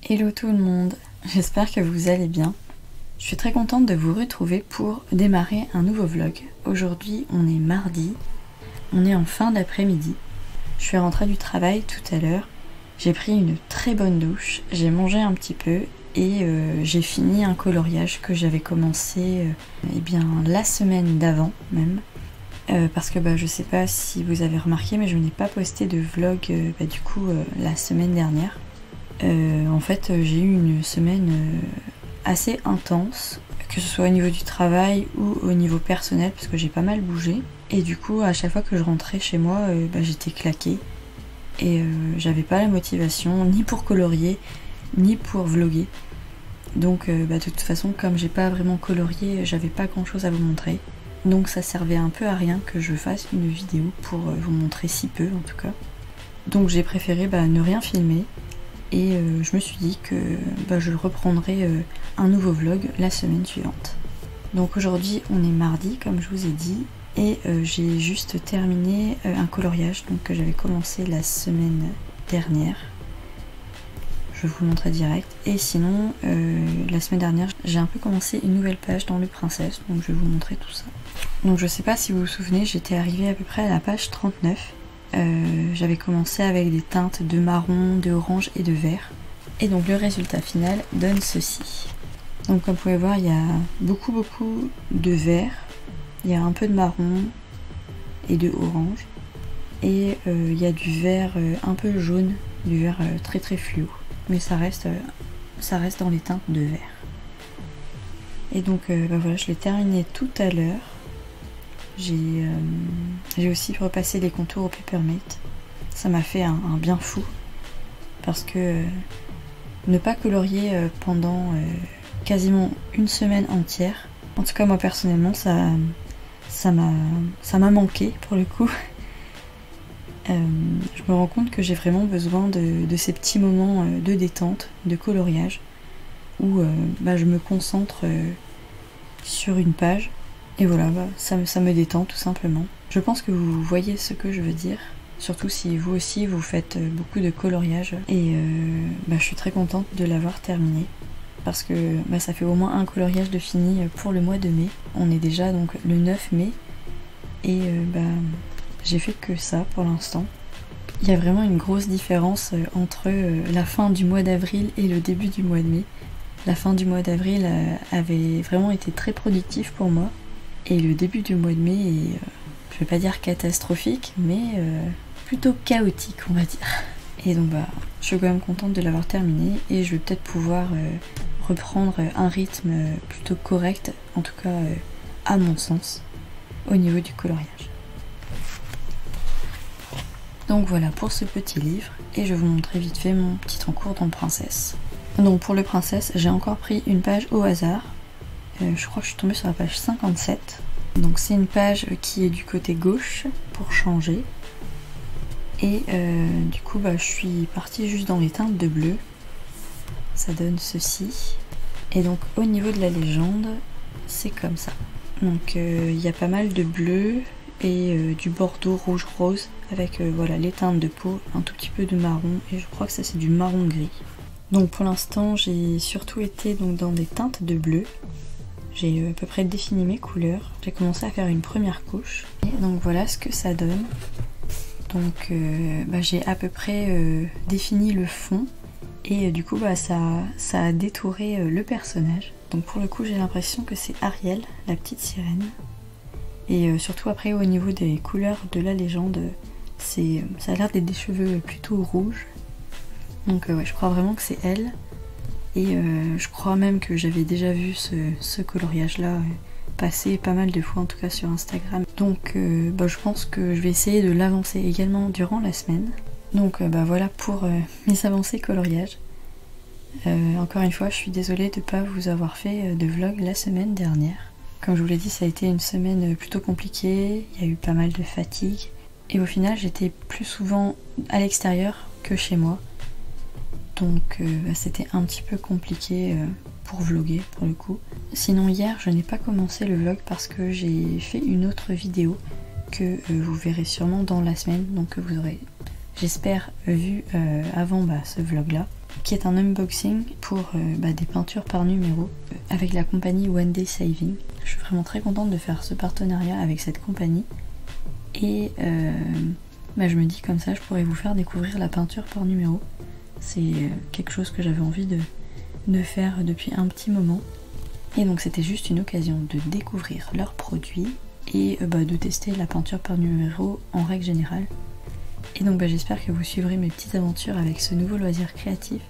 Hello tout le monde, j'espère que vous allez bien. Je suis très contente de vous retrouver pour démarrer un nouveau vlog. Aujourd'hui on est mardi, on est en fin d'après-midi. Je suis rentrée du travail tout à l'heure, j'ai pris une très bonne douche, j'ai mangé un petit peu et j'ai fini un coloriage que j'avais commencé la semaine d'avant même. Parce que je sais pas si vous avez remarqué mais je n'ai pas posté de vlog la semaine dernière. En fait j'ai eu une semaine assez intense, que ce soit au niveau du travail ou au niveau personnel parce que j'ai pas mal bougé et du coup à chaque fois que je rentrais chez moi j'étais claquée et j'avais pas la motivation ni pour colorier ni pour vlogger. Donc de toute façon comme j'ai pas vraiment colorié j'avais pas grand chose à vous montrer, donc ça servait un peu à rien que je fasse une vidéo pour vous montrer si peu en tout cas. Donc j'ai préféré ne rien filmer. Et je me suis dit que je reprendrai un nouveau vlog la semaine suivante. Donc aujourd'hui on est mardi comme je vous ai dit et j'ai juste terminé un coloriage que j'avais commencé la semaine dernière. Je vais vous le montrer direct. Et sinon la semaine dernière j'ai un peu commencé une nouvelle page dans le Princesse, donc je vais vous montrer tout ça. Donc je sais pas si vous vous souvenez, j'étais arrivée à peu près à la page 39. J'avais commencé avec des teintes de marron, de orange et de vert. Et donc le résultat final donne ceci. Donc comme vous pouvez voir, il y a beaucoup de vert, il y a un peu de marron et de orange. Et il y a du vert un peu jaune, du vert très fluo. Mais ça reste dans les teintes de vert. Et donc voilà, je l'ai terminé tout à l'heure. J'ai aussi repassé les contours au Peppermint. Ça m'a fait un bien fou parce que ne pas colorier pendant quasiment une semaine entière, en tout cas moi personnellement ça m'a manqué pour le coup. Je me rends compte que j'ai vraiment besoin de ces petits moments de détente, de coloriage où je me concentre sur une page. Et voilà, ça me détend tout simplement. Je pense que vous voyez ce que je veux dire, surtout si vous aussi vous faites beaucoup de coloriage. Et je suis très contente de l'avoir terminé, parce que ça fait au moins un coloriage de fini pour le mois de mai. On est déjà donc le 9 mai, et j'ai fait que ça pour l'instant. Il y a vraiment une grosse différence entre la fin du mois d'avril et le début du mois de mai. La fin du mois d'avril avait vraiment été très productif pour moi. Et le début du mois de mai est, je vais pas dire catastrophique, mais plutôt chaotique on va dire. Et donc je suis quand même contente de l'avoir terminé et je vais peut-être pouvoir reprendre un rythme plutôt correct, en tout cas à mon sens, au niveau du coloriage. Donc voilà pour ce petit livre et je vais vous montrer vite fait mon petit encours dans le Princesse. Donc pour le Princesse, j'ai encore pris une page au hasard. Je crois que je suis tombée sur la page 57. Donc c'est une page qui est du côté gauche pour changer. Et du coup je suis partie juste dans les teintes de bleu. Ça donne ceci. Et donc au niveau de la légende, c'est comme ça. Donc il y a pas mal de bleu et du bordeaux rouge rose avec les teintes de peau, un tout petit peu de marron et je crois que ça c'est du marron gris. Donc pour l'instant j'ai surtout été dans des teintes de bleu. J'ai à peu près défini mes couleurs. J'ai commencé à faire une première couche. Et donc voilà ce que ça donne. Donc j'ai à peu près défini le fond. Et du coup ça a détouré le personnage. Donc pour le coup j'ai l'impression que c'est Ariel, la petite sirène. Et surtout après au niveau des couleurs de la légende, ça a l'air d'être des cheveux plutôt rouges. Donc je crois vraiment que c'est elle. Et je crois même que j'avais déjà vu ce coloriage là passer pas mal de fois, en tout cas sur Instagram. Donc je pense que je vais essayer de l'avancer également durant la semaine. Donc voilà pour mes avancées coloriage. Encore une fois je suis désolée de ne pas vous avoir fait de vlog la semaine dernière. Comme je vous l'ai dit, ça a été une semaine plutôt compliquée, il y a eu pas mal de fatigue. Et au final j'étais plus souvent à l'extérieur que chez moi. Donc c'était un petit peu compliqué pour vlogger pour le coup. Sinon hier je n'ai pas commencé le vlog parce que j'ai fait une autre vidéo que vous verrez sûrement dans la semaine. Donc que vous aurez, j'espère, vu avant ce vlog là. qui est un unboxing pour des peintures par numéro avec la compagnie One Day Saving. Je suis vraiment très contente de faire ce partenariat avec cette compagnie et je me dis comme ça je pourrais vous faire découvrir la peinture par numéro. C'est quelque chose que j'avais envie de faire depuis un petit moment et donc c'était juste une occasion de découvrir leurs produits et de tester la peinture par numéro en règle générale. Et donc j'espère que vous suivrez mes petites aventures avec ce nouveau loisir créatif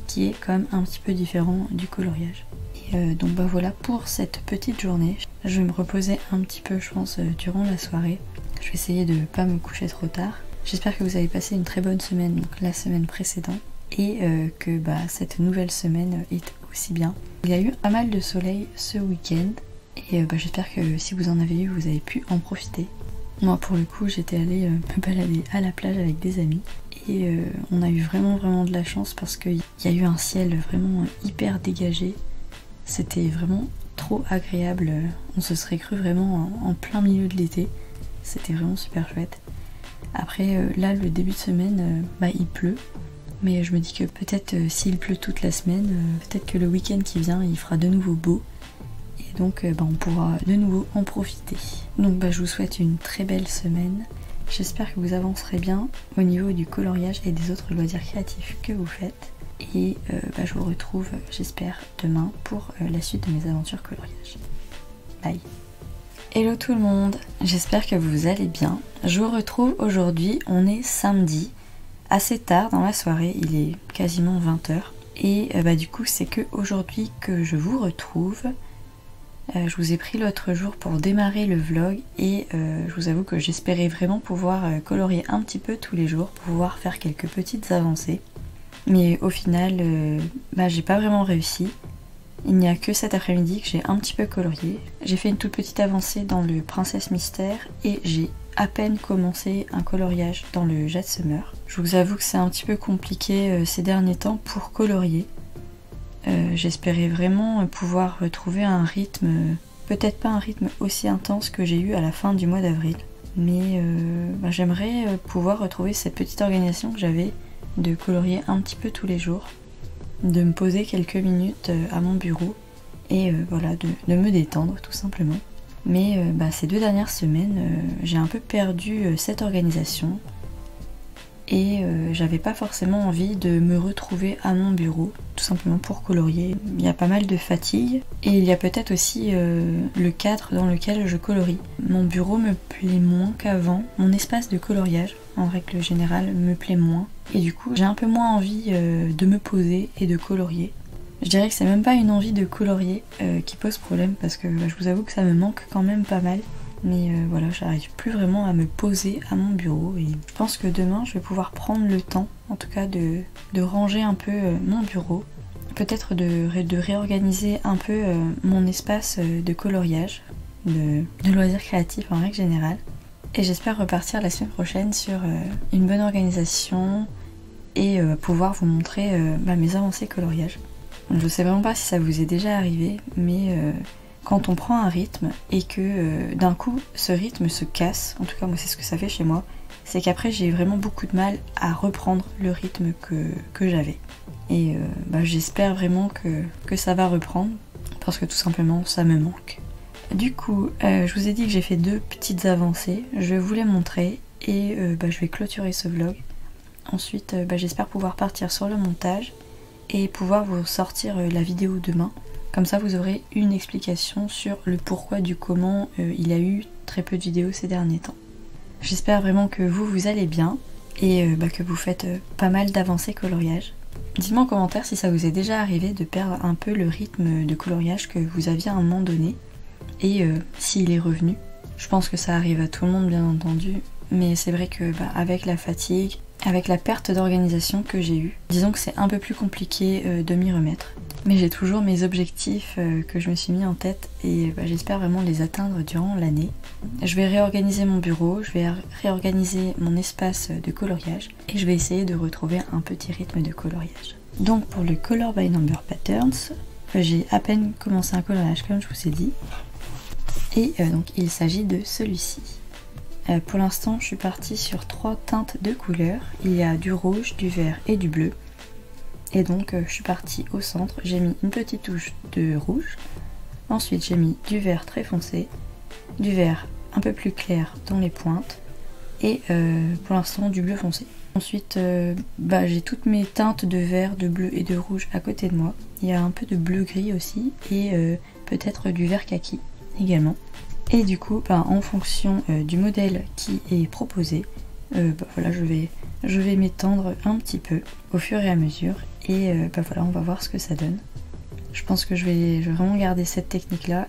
qui est quand même un petit peu différent du coloriage. Et donc voilà pour cette petite journée. Je vais me reposer un petit peu je pense durant la soirée. Je vais essayer de ne pas me coucher trop tard. J'espère que vous avez passé une très bonne semaine, donc la semaine précédente, et que cette nouvelle semaine est aussi bien. Il y a eu pas mal de soleil ce week-end et j'espère que si vous en avez eu, vous avez pu en profiter. Moi pour le coup j'étais allée me balader à la plage avec des amis et on a eu vraiment de la chance parce qu'il y a eu un ciel vraiment hyper dégagé. C'était vraiment trop agréable, on se serait cru vraiment en plein milieu de l'été. C'était vraiment super chouette. Après là le début de semaine il pleut, mais je me dis que peut-être s'il pleut toute la semaine, peut-être que le week-end qui vient il fera de nouveau beau. Et donc on pourra de nouveau en profiter. Donc je vous souhaite une très belle semaine. J'espère que vous avancerez bien au niveau du coloriage et des autres loisirs créatifs que vous faites. Et je vous retrouve, j'espère, demain pour la suite de mes aventures coloriage. Bye. Hello tout le monde, j'espère que vous allez bien. Je vous retrouve aujourd'hui, on est samedi, assez tard dans la soirée, il est quasiment 20h. Et du coup c'est que aujourd'hui que je vous retrouve. Je vous ai pris l'autre jour pour démarrer le vlog et je vous avoue que j'espérais vraiment pouvoir colorier un petit peu tous les jours, pouvoir faire quelques petites avancées. Mais au final, j'ai pas vraiment réussi. Il n'y a que cet après-midi que j'ai un petit peu colorié. J'ai fait une toute petite avancée dans le Princesse Mystère et j'ai à peine commencé un coloriage dans le Jet Summer. Je vous avoue que c'est un petit peu compliqué ces derniers temps pour colorier. J'espérais vraiment pouvoir retrouver un rythme, peut-être pas un rythme aussi intense que j'ai eu à la fin du mois d'avril, mais j'aimerais pouvoir retrouver cette petite organisation que j'avais de colorier un petit peu tous les jours, de me poser quelques minutes à mon bureau et de me détendre tout simplement. Mais ces 2 dernières semaines, j'ai un peu perdu cette organisation. Et j'avais pas forcément envie de me retrouver à mon bureau, tout simplement pour colorier. Il y a pas mal de fatigue et il y a peut-être aussi le cadre dans lequel je colorie. Mon bureau me plaît moins qu'avant, mon espace de coloriage en règle générale me plaît moins et du coup j'ai un peu moins envie de me poser et de colorier. Je dirais que c'est même pas une envie de colorier qui pose problème parce que je vous avoue que ça me manque quand même pas mal. Mais j'arrive plus vraiment à me poser à mon bureau et je pense que demain je vais pouvoir prendre le temps en tout cas de ranger un peu mon bureau, peut-être de réorganiser un peu mon espace de coloriage, de loisirs créatifs en règle générale. Et j'espère repartir la semaine prochaine sur une bonne organisation et pouvoir vous montrer mes avancées coloriage. Donc, je sais vraiment pas si ça vous est déjà arrivé, mais quand on prend un rythme et que d'un coup ce rythme se casse, en tout cas moi c'est ce que ça fait chez moi, c'est qu'après j'ai vraiment beaucoup de mal à reprendre le rythme que j'avais. Et j'espère vraiment que ça va reprendre parce que tout simplement ça me manque. Du coup je vous ai dit que j'ai fait 2 petites avancées, je vais vous les montrer et je vais clôturer ce vlog. Ensuite j'espère pouvoir partir sur le montage et pouvoir vous sortir la vidéo demain. Comme ça vous aurez une explication sur le pourquoi du comment il y a eu très peu de vidéos ces derniers temps. J'espère vraiment que vous allez bien et que vous faites pas mal d'avancées coloriage. Dites-moi en commentaire si ça vous est déjà arrivé de perdre un peu le rythme de coloriage que vous aviez à un moment donné et s'il est revenu. Je pense que ça arrive à tout le monde bien entendu, mais c'est vrai que avec la fatigue, avec la perte d'organisation que j'ai eue, disons que c'est un peu plus compliqué de m'y remettre. Mais j'ai toujours mes objectifs que je me suis mis en tête et j'espère vraiment les atteindre durant l'année. Je vais réorganiser mon bureau, je vais réorganiser mon espace de coloriage et je vais essayer de retrouver un petit rythme de coloriage. Donc pour le Color by Number Patterns, j'ai à peine commencé un coloriage comme je vous ai dit. Et donc il s'agit de celui-ci. Pour l'instant je suis partie sur 3 teintes de couleurs. Il y a du rouge, du vert et du bleu. Et donc je suis partie au centre, j'ai mis une petite touche de rouge, ensuite j'ai mis du vert très foncé, du vert un peu plus clair dans les pointes et pour l'instant du bleu foncé. Ensuite j'ai toutes mes teintes de vert, de bleu et de rouge à côté de moi. Il y a un peu de bleu gris aussi et peut-être du vert kaki également. Et du coup en fonction du modèle qui est proposé, voilà, je vais m'étendre un petit peu au fur et à mesure et voilà, on va voir ce que ça donne. Je pense que je vais vraiment garder cette technique là.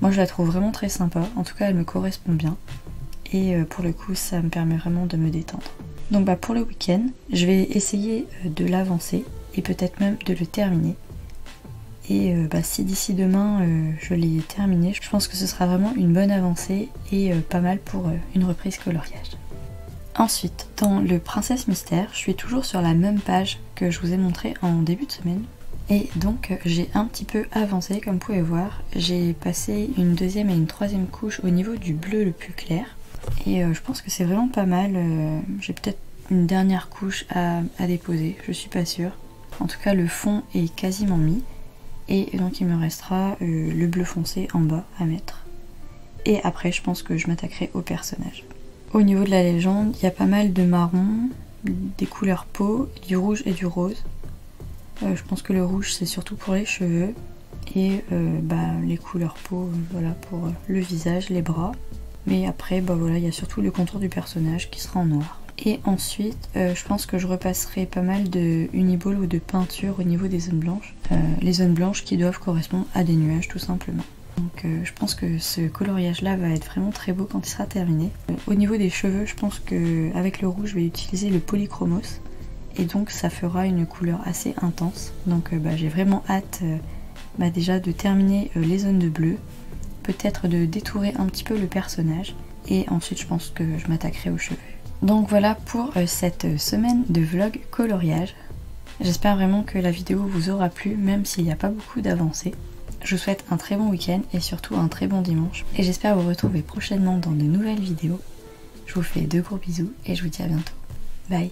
Moi je la trouve vraiment très sympa, en tout cas elle me correspond bien et pour le coup ça me permet vraiment de me détendre. Donc pour le week-end je vais essayer de l'avancer et peut-être même de le terminer. Et si d'ici demain je l'ai terminé, je pense que ce sera vraiment une bonne avancée et pas mal pour une reprise coloriage. Ensuite, dans le Princesse Mystère, je suis toujours sur la même page que je vous ai montré en début de semaine. Et donc j'ai un petit peu avancé, comme vous pouvez voir. J'ai passé une deuxième et une troisième couche au niveau du bleu le plus clair. Et je pense que c'est vraiment pas mal. J'ai peut-être une dernière couche à déposer, je suis pas sûre. En tout cas le fond est quasiment mis. Et donc il me restera le bleu foncé en bas à mettre. Et après je pense que je m'attaquerai au personnage. Au niveau de la légende, il y a pas mal de marron, des couleurs peau, du rouge et du rose. Je pense que le rouge c'est surtout pour les cheveux. Et les couleurs peau, voilà, pour le visage, les bras. Mais après voilà, il y a surtout le contour du personnage qui sera en noir. Et ensuite, je pense que je repasserai pas mal de uniball ou de peinture au niveau des zones blanches. Les zones blanches qui doivent correspondre à des nuages tout simplement. Donc je pense que ce coloriage là va être vraiment très beau quand il sera terminé. Au niveau des cheveux, je pense qu'avec le rouge je vais utiliser le polychromos. Et donc ça fera une couleur assez intense. Donc j'ai vraiment hâte déjà de terminer les zones de bleu. Peut-être de détourer un petit peu le personnage. Et ensuite je pense que je m'attaquerai aux cheveux. Donc voilà pour cette semaine de vlog coloriage. J'espère vraiment que la vidéo vous aura plu, même s'il n'y a pas beaucoup d'avancées. Je vous souhaite un très bon week-end et surtout un très bon dimanche. Et j'espère vous retrouver prochainement dans de nouvelles vidéos. Je vous fais de gros bisous et je vous dis à bientôt. Bye!